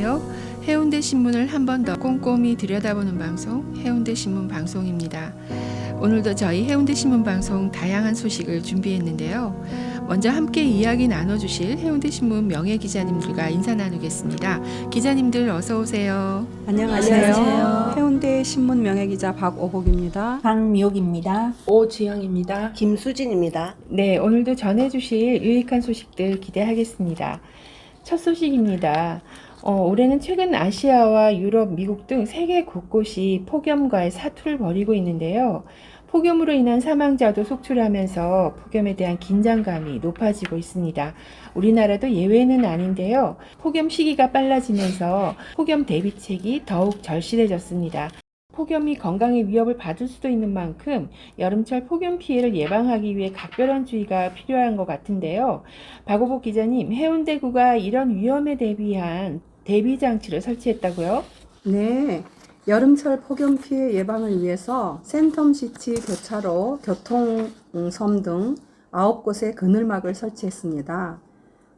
안녕하세요. 해운대 신문을 한 번 더 꼼꼼히 들여다보는 방송 해운대 신문 방송입니다. 오늘도 저희 해운대 신문 방송 다양한 소식을 준비했는데요. 먼저 함께 이야기 나눠주실 해운대 신문 명예 기자님들과 인사 나누겠습니다. 기자님들 어서 오세요. 안녕하세요. 해운대 신문 명예기자 박오복입니다. 박미옥입니다. 오주영입니다. 김수진입니다. 네, 오늘도 전해주실 유익한 소식들 기대하겠습니다. 첫 소식입니다. 올해는 최근 아시아와 유럽, 미국 등 세계 곳곳이 폭염과의 사투를 벌이고 있는데요. 폭염으로 인한 사망자도 속출하면서 폭염에 대한 긴장감이 높아지고 있습니다. 우리나라도 예외는 아닌데요. 폭염 시기가 빨라지면서 폭염 대비책이 더욱 절실해졌습니다. 폭염이 건강에 위협을 받을 수도 있는 만큼 여름철 폭염 피해를 예방하기 위해 각별한 주의가 필요한 것 같은데요. 박오복 기자님, 해운대구가 이런 위험에 대비한 대비 장치를 설치했다고요? 네, 여름철 폭염 피해 예방을 위해서 센텀시티 교차로, 교통섬 등 9곳에 그늘막을 설치했습니다.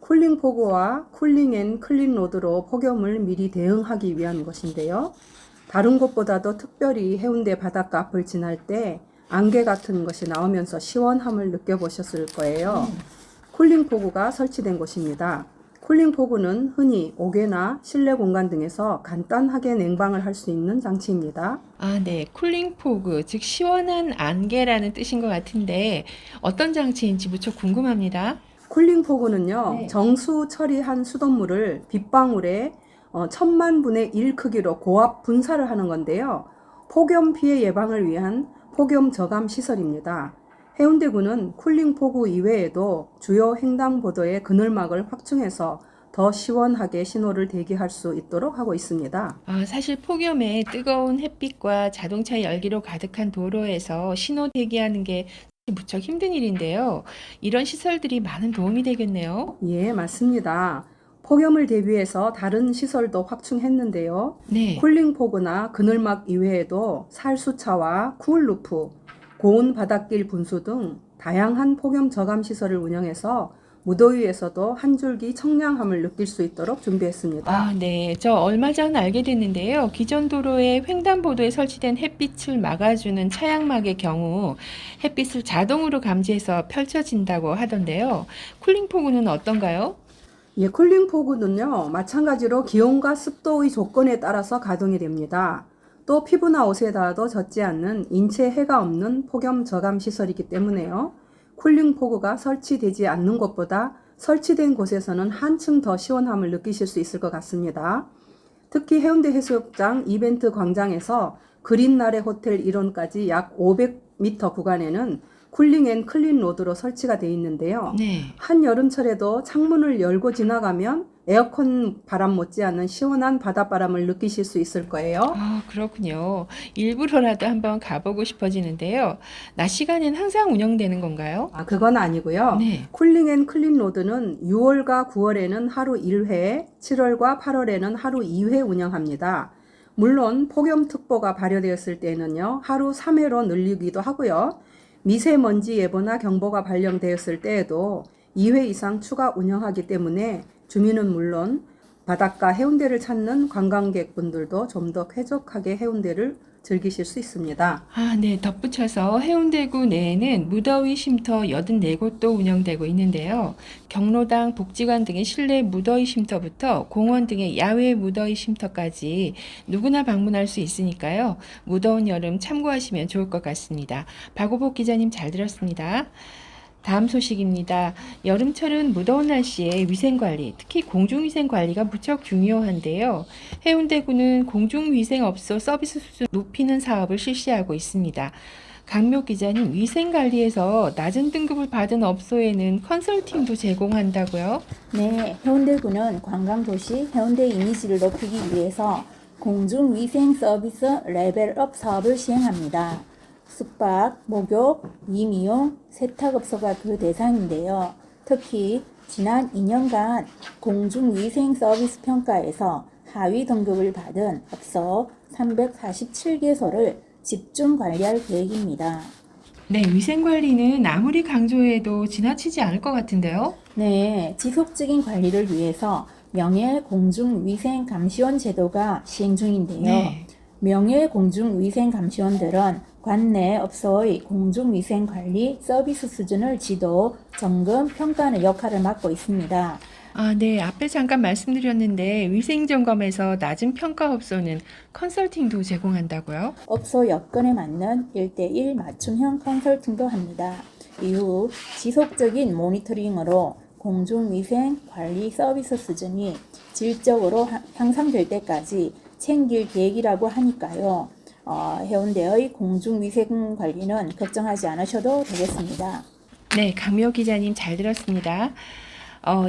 쿨링포구와 쿨링앤클린로드로 폭염을 미리 대응하기 위한 것인데요. 다른 곳보다도 특별히 해운대 바닷가 앞을 지날 때 안개 같은 것이 나오면서 시원함을 느껴보셨을 거예요. 쿨링포구가 설치된 곳입니다. 쿨링포구는 흔히 옥외나 실내 공간 등에서 간단하게 냉방을 할 수 있는 장치입니다. 아, 네. 쿨링포그, 즉 시원한 안개라는 뜻인 것 같은데 어떤 장치인지 무척 궁금합니다. 쿨링포구는요, 네. 정수 처리한 수돗물을 빗방울에 1000만 분의 1 크기로 고압 분사를 하는 건데요. 폭염 피해 예방을 위한 폭염 저감 시설입니다. 해운대구는 쿨링포구 이외에도 주요 횡단보도의 그늘막을 확충해서 더 시원하게 신호를 대기할 수 있도록 하고 있습니다. 사실 폭염에 뜨거운 햇빛과 자동차 열기로 가득한 도로에서 신호 대기하는 게 무척 힘든 일인데요. 이런 시설들이 많은 도움이 되겠네요. 예, 맞습니다. 폭염을 대비해서 다른 시설도 확충했는데요. 네. 쿨링포구나 그늘막 이외에도 살수차와 쿨루프, 고온 바닷길 분수 등 다양한 폭염 저감 시설을 운영해서 무더위에서도 한 줄기 청량함을 느낄 수 있도록 준비했습니다. 네. 저 얼마 전 알게 됐는데요. 기존 도로의 횡단보도에 설치된 햇빛을 막아주는 차양막의 경우 햇빛을 자동으로 감지해서 펼쳐진다고 하던데요. 쿨링포구는 어떤가요? 예, 쿨링포구는요, 마찬가지로 기온과 습도의 조건에 따라서 가동이 됩니다. 또 피부나 옷에 닿아도 젖지 않는 인체 해가 없는 폭염 저감 시설이기 때문에요. 쿨링포구가 설치되지 않는 곳보다 설치된 곳에서는 한층 더 시원함을 느끼실 수 있을 것 같습니다. 특히 해운대 해수욕장 이벤트 광장에서 그린나래 호텔 일원까지 약 500m 구간에는 쿨링 앤 클린 로드로 설치가 되어 있는데요. 네. 한여름철에도 창문을 열고 지나가면 에어컨 바람 못지않은 시원한 바닷바람을 느끼실 수 있을 거예요. 그렇군요. 일부러라도 한번 가보고 싶어지는데요. 낮 시간엔 항상 운영되는 건가요? 그건 아니고요. 네. 쿨링 앤 클린 로드는 6월과 9월에는 하루 1회, 7월과 8월에는 하루 2회 운영합니다. 물론 폭염특보가 발효되었을 때는요, 하루 3회로 늘리기도 하고요. 미세먼지 예보나 경보가 발령되었을 때에도 2회 이상 추가 운영하기 때문에 주민은 물론 바닷가 해운대를 찾는 관광객분들도 좀 더 쾌적하게 해운대를 즐기실 수 있습니다. 네. 덧붙여서 해운대구 내에는 무더위 쉼터 84곳도 운영되고 있는데요. 경로당, 복지관 등의 실내 무더위 쉼터부터 공원 등의 야외 무더위 쉼터까지 누구나 방문할 수 있으니까요. 무더운 여름 참고하시면 좋을 것 같습니다. 박오복 기자님 잘 들었습니다. 다음 소식입니다. 여름철은 무더운 날씨에 위생관리, 특히 공중위생관리가 무척 중요한데요. 해운대구는 공중위생업소 서비스 수준 높이는 사업을 실시하고 있습니다. 강묘 기자님, 위생관리에서 낮은 등급을 받은 업소에는 컨설팅도 제공한다고요? 네, 해운대구는 관광도시 해운대 이미지를 높이기 위해서 공중위생 서비스 레벨업 사업을 시행합니다. 숙박, 목욕, 이미용, 세탁업소가 그 대상인데요. 특히 지난 2년간 공중위생 서비스 평가에서 하위 등급을 받은 업소 347개소를 집중 관리할 계획입니다. 네, 위생관리는 아무리 강조해도 지나치지 않을 것 같은데요? 네, 지속적인 관리를 위해서 명예공중위생감시원 제도가 시행 중인데요. 네. 명예공중위생감시원들은 관내 업소의 공중위생관리 서비스 수준을 지도, 점검, 평가하는 역할을 맡고 있습니다. 네. 앞에 잠깐 말씀드렸는데 위생점검에서 낮은 평가 업소는 컨설팅도 제공한다고요? 업소 여건에 맞는 1대1 맞춤형 컨설팅도 합니다. 이후 지속적인 모니터링으로 공중위생 관리 서비스 수준이 질적으로 향상될 때까지 챙길 계획이라고 하니까요. 해운대의 공중위생 관리는 걱정하지 않으셔도 되겠습니다. 네. 강미호 기자님 잘 들었습니다.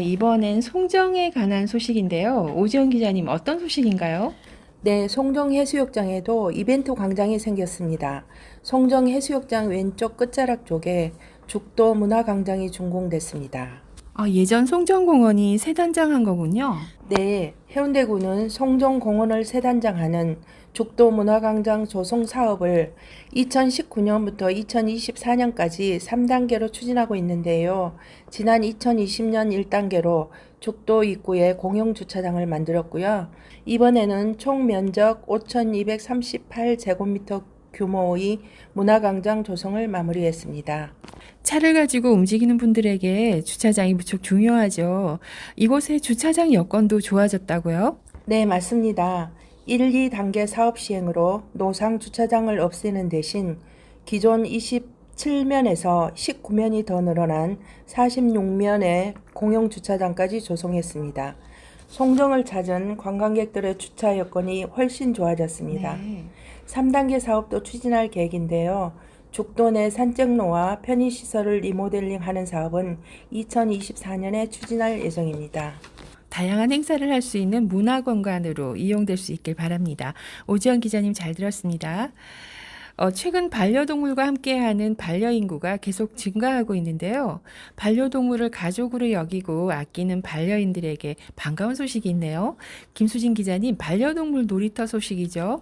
이번엔 송정에 관한 소식인데요. 오지연 기자님 어떤 소식인가요? 네, 송정 해수욕장에도 이벤트 광장이 생겼습니다. 송정 해수욕장 왼쪽 끝자락 쪽에 죽도 문화광장이 준공됐습니다. 예전 송정공원이 새 단장한 거군요. 네, 해운대구는 송정공원을 새 단장하는 죽도 문화광장 조성 사업을 2019년부터 2024년까지 3단계로 추진하고 있는데요. 지난 2020년 1단계로 죽도 입구에 공용 주차장을 만들었고요. 이번에는 총 면적 5,238제곱미터 규모의 문화광장 조성을 마무리했습니다. 차를 가지고 움직이는 분들에게 주차장이 무척 중요하죠. 이곳의 주차장 여건도 좋아졌다고요? 네, 맞습니다. 1, 2단계 사업 시행으로 노상 주차장을 없애는 대신 기존 27면에서 19면이 더 늘어난 46면의 공용 주차장까지 조성했습니다. 송정을 찾은 관광객들의 주차 여건이 훨씬 좋아졌습니다. 네. 3단계 사업도 추진할 계획인데요. 죽도 내 산책로와 편의시설을 리모델링하는 사업은 2024년에 추진할 예정입니다. 다양한 행사를 할 수 있는 문화공간으로 이용될 수 있길 바랍니다. 오지연 기자님 잘 들었습니다. 최근 반려동물과 함께하는 반려인구가 계속 증가하고 있는데요. 반려동물을 가족으로 여기고 아끼는 반려인들에게 반가운 소식이 있네요. 김수진 기자님, 반려동물 놀이터 소식이죠?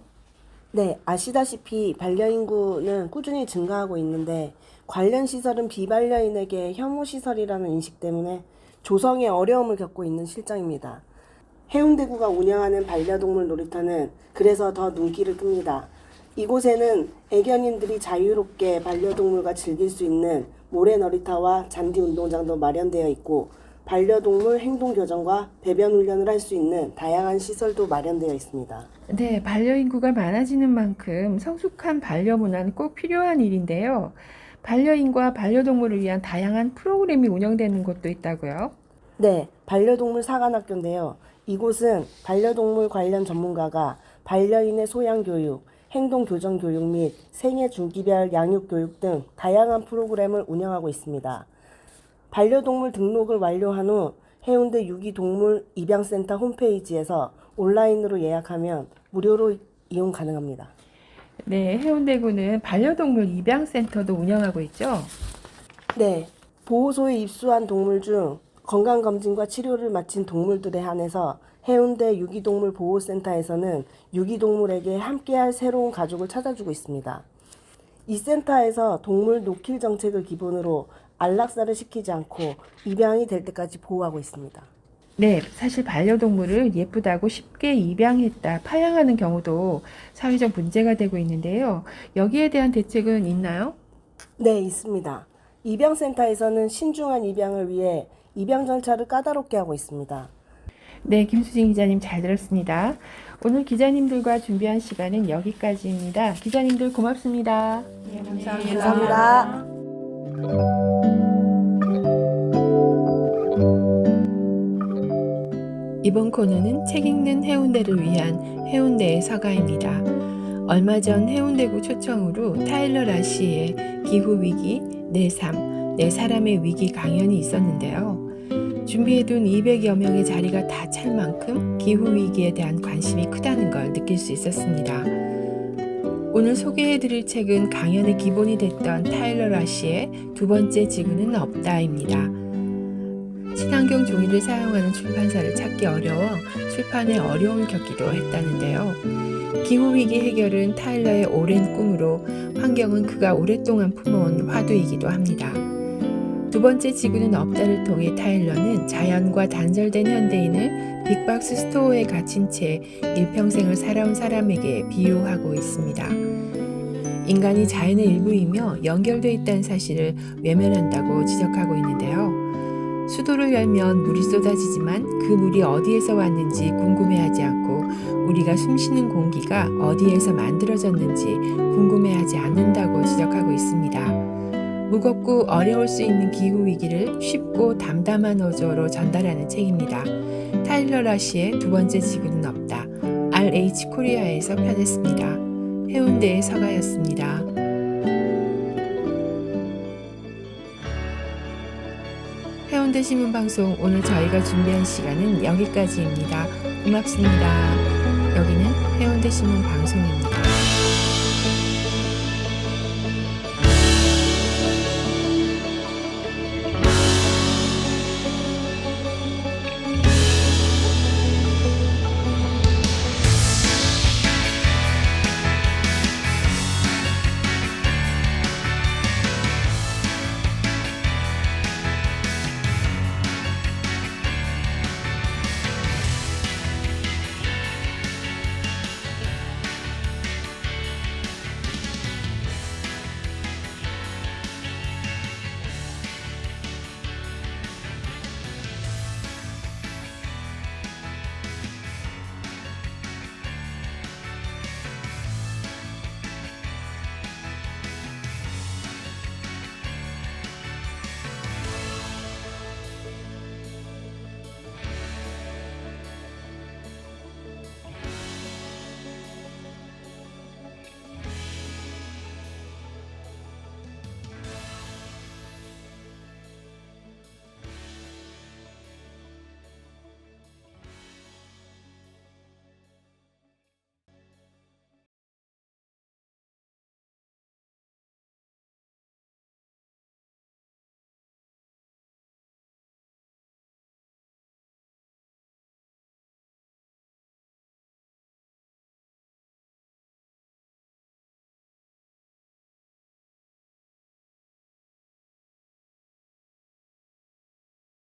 네, 아시다시피 반려인구는 꾸준히 증가하고 있는데 관련 시설은 비반려인에게 혐오시설이라는 인식 때문에 조성에 어려움을 겪고 있는 실정입니다. 해운대구가 운영하는 반려동물 놀이터는 그래서 더 눈길을 끕니다. 이곳에는 애견인들이 자유롭게 반려동물과 즐길 수 있는 모래 놀이터와 잔디 운동장도 마련되어 있고 반려동물 행동 교정과 배변 훈련을 할 수 있는 다양한 시설도 마련되어 있습니다. 네, 반려인구가 많아지는 만큼 성숙한 반려문화는 꼭 필요한 일인데요. 반려인과 반려동물을 위한 다양한 프로그램이 운영되는 곳도 있다고요? 네, 반려동물 사관학교인데요. 이곳은 반려동물 관련 전문가가 반려인의 소양 교육, 행동 교정 교육 및 생애 주기별 양육 교육 등 다양한 프로그램을 운영하고 있습니다. 반려동물 등록을 완료한 후 해운대 유기동물 입양센터 홈페이지에서 온라인으로 예약하면 무료로 이용 가능합니다. 네, 해운대구는 반려동물 입양센터도 운영하고 있죠? 네, 보호소에 입수한 동물 중 건강검진과 치료를 마친 동물들에 한해서 해운대 유기동물 보호센터에서는 유기동물에게 함께할 새로운 가족을 찾아주고 있습니다. 이 센터에서 동물 노킬 정책을 기본으로 안락사를 시키지 않고 입양이 될 때까지 보호하고 있습니다. 네, 사실 반려동물을 예쁘다고 쉽게 입양했다, 파양하는 경우도 사회적 문제가 되고 있는데요. 여기에 대한 대책은 있나요? 네, 있습니다. 입양센터에서는 신중한 입양을 위해 입양 절차를 까다롭게 하고 있습니다. 네, 김수진 기자님 잘 들었습니다. 오늘 기자님들과 준비한 시간은 여기까지입니다. 기자님들 고맙습니다. 네, 감사합니다. 감사합니다. 이번 코너는 책 읽는 해운대를 위한 해운대의 서가입니다. 얼마 전 해운대구 초청으로 타일러 라시의 기후위기, 내 삶, 내 사람의 위기 강연이 있었는데요. 준비해둔 200여 명의 자리가 다 찰 만큼 기후위기에 대한 관심이 크다는 걸 느낄 수 있었습니다. 오늘 소개해드릴 책은 강연의 기본이 됐던 타일러 라시의 두 번째 지구는 없다입니다. 친환경 종이를 사용하는 출판사를 찾기 어려워 출판에 어려움을 겪기도 했다는데요. 기후위기 해결은 타일러의 오랜 꿈으로 환경은 그가 오랫동안 품어온 화두이기도 합니다. 두 번째 지구는 없다를 통해 타일러는 자연과 단절된 현대인을 빅박스 스토어에 갇힌 채 일평생을 살아온 사람에게 비유하고 있습니다. 인간이 자연의 일부이며 연결되어 있다는 사실을 외면한다고 지적하고 있는데요. 수도를 열면 물이 쏟아지지만 그 물이 어디에서 왔는지 궁금해하지 않고 우리가 숨쉬는 공기가 어디에서 만들어졌는지 궁금해하지 않는다고 지적하고 있습니다. 무겁고 어려울 수 있는 기후 위기를 쉽고 담담한 어조로 전달하는 책입니다. 타일러 라시의 두 번째 지구는 없다. RH 코리아에서 편했습니다. 해운대의 서가였습니다. 해운대 신문방송 오늘 저희가 준비한 시간은 여기까지입니다. 고맙습니다. 여기는 해운대 신문방송입니다.